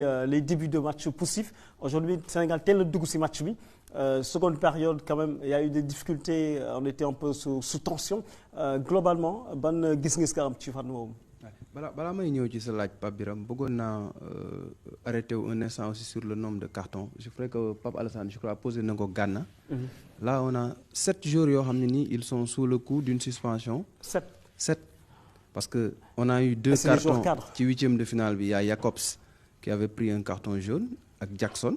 les débuts de match poussifs. Aujourd'hui, le Sénégal tel le dugg si match bi. Seconde période, quand même, il y a eu des difficultés, on était un peu sous tension. Globalement, ban gis-gis nga am ci fànn woowu. Balaa may ñëw ci sa laaj Pape Biram bëggoon naa arrêter un instant aussi sur le nombre de cartons. Je ferais que Pape Alassane, je crois, posé na ko Ghana. Là, on a 7 joueurs yoo xam ne nii ils sont sous le coup d'une suspension. 7. Parce que on a eu 2 cartons ci huitième de finale bi. Il y a Jacobs qui avait pris un carton jaune ak Jackson.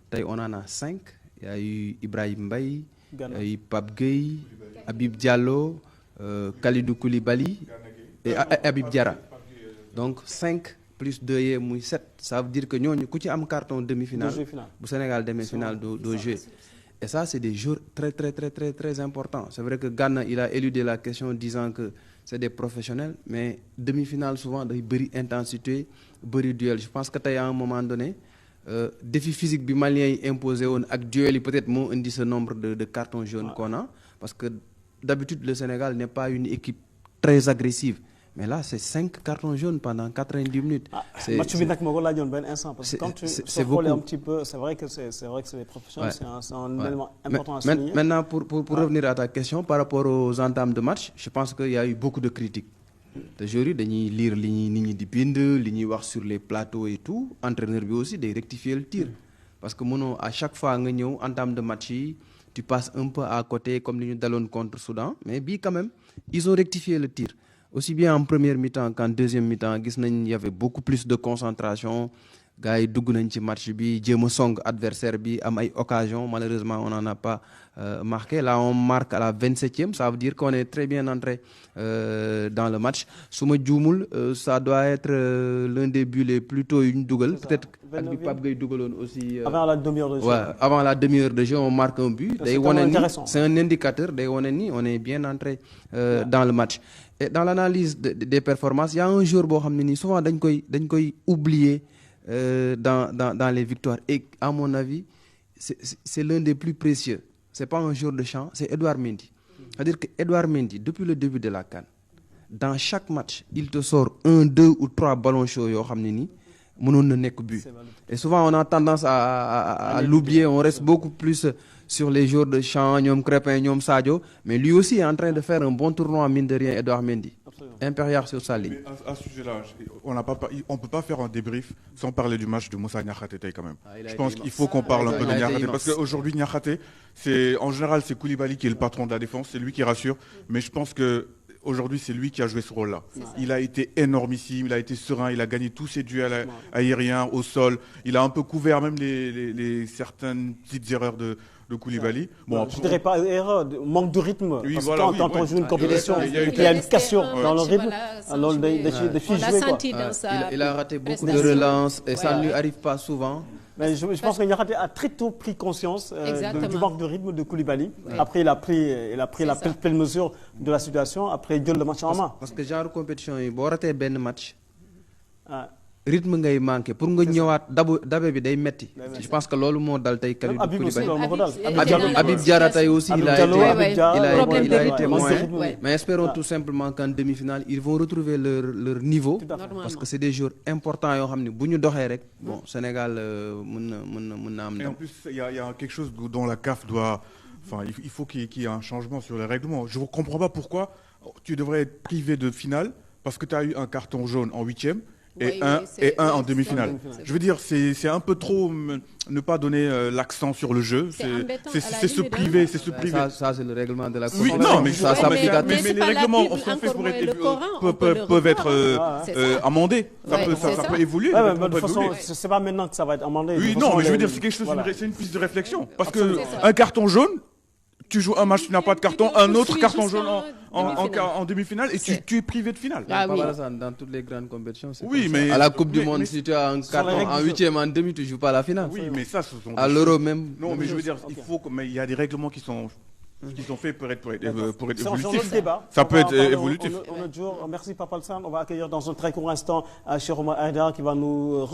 Tey on en a 5. Il y a eu Ibrahim Mbaye, il y a eu Pape Gueye, Habib Diallo, Kalidou Koulibaly et Habib Diarra. Donc 5 plus 2 yee muy 7. Ça veut dire que ñooñu ku ci am carton demi-finale bu Sénégal demee finale doo jouer. Et ça c'est des joueurs très importants. C'est vrai que Ghana il a éludé la question disant que c'est des professionnels, mais demi-finale souvent day bëri intensité bëri duel. Je pense que tey à un moment donné défi physique bi Maliens yi imposé woon ak duel yi peut-être moo indi ce nombre de cartons jaunes qu'on a, parce que d'habitude le Sénégal n'est pas une équipe très agressive, mais là c'est 5 cartons jaunes pendant 90 minutes. Match bi nag moo ko laajoon benn instant, parce que quand tu xoolee un petit peu, c'est vrai que c'est des professionnels, c'est un élément important à souligner. Maintenant pour revenir à ta question par rapport aux entames de match, je pense qu'il y a eu beaucoup de critiques. Te joueurs yi dañuy lire li ñuy nit ñi di bind li ñuy wax sur les plateaux et tout. Entraîneur bi aussi day rectifier le tir, parce que mënoo à chaque fois nga ñëw entame de match yi tu passes un peu à côté comme li ñu daloon contre Soudan, mais bii quand même ils ont rectifié le tir aussi bien en première mi-temps qu'en deuxième mi-temps. Gis nañ y avait beaucoup plus de concentration, gars yi dugg nañ ci match bi jéem a song adversaire bi am ay occasion. Malheureusement on n'en a pas marqué. Là on marque à la 27e, ça veut dire qu'on est très bien entré dans le match. Su ma juumul ça doit être l'un des buts les plus tôt yu ñu dugal, peut-être ak bi Pape Gueye dugaloon aussi avant la demi-heure de jeu. Avant la demi-heure de jeu on marque un but. Day wane ni c'est un indicateur, day wane ni on est bien entré dans le match. Et dans l'analyse des performances, il y a un joueur boo xam ne nii souvent dañ koy oublier dans les victoires, et à mon avis c'est l'un des plus précieux. C'est pas un joueur de champ, c'est Edouard Mendy. C'est-à-dire que Edouard Mendy depuis le début de la CAN, dans chaque match il te sort 1, 2 ou 3 ballons chauds yoo xam ne nii mënoon na nekk but. Et souvent on a tendance à l'oublier, on reste beaucoup plus sur les joueurs de champ, ñoom Crépin, ñoom Sadio, mais lui aussi est en train de faire un bon tournoi, mine de rien, Edouard Mendy. Impérial sur sa ligne. Mais à ce sujet-là, on peut pas faire un débrief sans parler du match de Moussa Niakhaté quand même. Je pense qu'il faut qu'on parle un peu de Niakhaté, parce qu'aujourd'hui Niakhaté, en général c'est Koulibaly qui est le patron de la défense, c'est lui qui rassure, mais je pense que aujourd'hui, c'est lui qui a joué ce rôle-là. Il a été énormissime, il a été serein, il a gagné tous ses duels aériens, au sol. Il a un peu couvert même les certaines petites erreurs de Koulibaly. Bon, je ne dirais pas erreur, manque de rythme. Oui, parce que quand on joue une compétition, il y a une cassure dans le rythme. Alors, il a raté beaucoup de relances et ça ne lui arrive pas souvent. Mais je pense qu'il a très tôt pris conscience du manque de rythme de Koulibaly. Après, il a pris la pleine mesure de la situation. Après, il donne le match en main. Parce que genre compétition, il faut rater ben match. Rythme ngay manqué pour nga ñëwaat dabe bi day metti. Je pense que loolu moo dal tey Kalidou Koulibaly. Habib Diarra tey aussi il a été moyen. Mais espérons tout simplement qu'en demi-finale ils vont retrouver leur niveau, parce que c'est des joueurs importants yoo xam ne bu ñu doxee rek bon Sénégal mën na am. Et en plus il y a quelque chose dont la CAF doit, enfin il faut qu'il y ait un changement sur les règlements. Je ne comprends pas pourquoi tu devrais être privé de finale parce que tu as eu un carton jaune en 8e. Et un en demi-finale. Je veux dire, c'est un peu trop ne pas donner l'accent sur le jeu. C'est se priver, c'est se priver. Ça c'est le règlement de la CAF. Oui, non, mais les règlements peuvent être amendés. Ça peut évoluer. De toute façon, c'est pas maintenant que ça va être amendé. Oui, non, mais je veux dire, c'est quelque chose, c'est une piste de réflexion. Parce que un carton jaune, tu joues un match, tu n'as pas de carton, un autre carton jaune en demi-finale et tu es privé de finale. Dans toutes les grandes compétitions, c'est mais à la Coupe du Monde, si tu as un carton en 8e, en demi, tu ne joues pas la finale. Oui, mais ça, ce sont à l'Euro même. Non, mais je veux dire, mais il y a des règlements qui sont faits pour être évolutifs. Ça peut être évolutif. Merci Pape Alassane. On va accueillir dans un très court instant Cheikh Oumar Aïdara qui va nous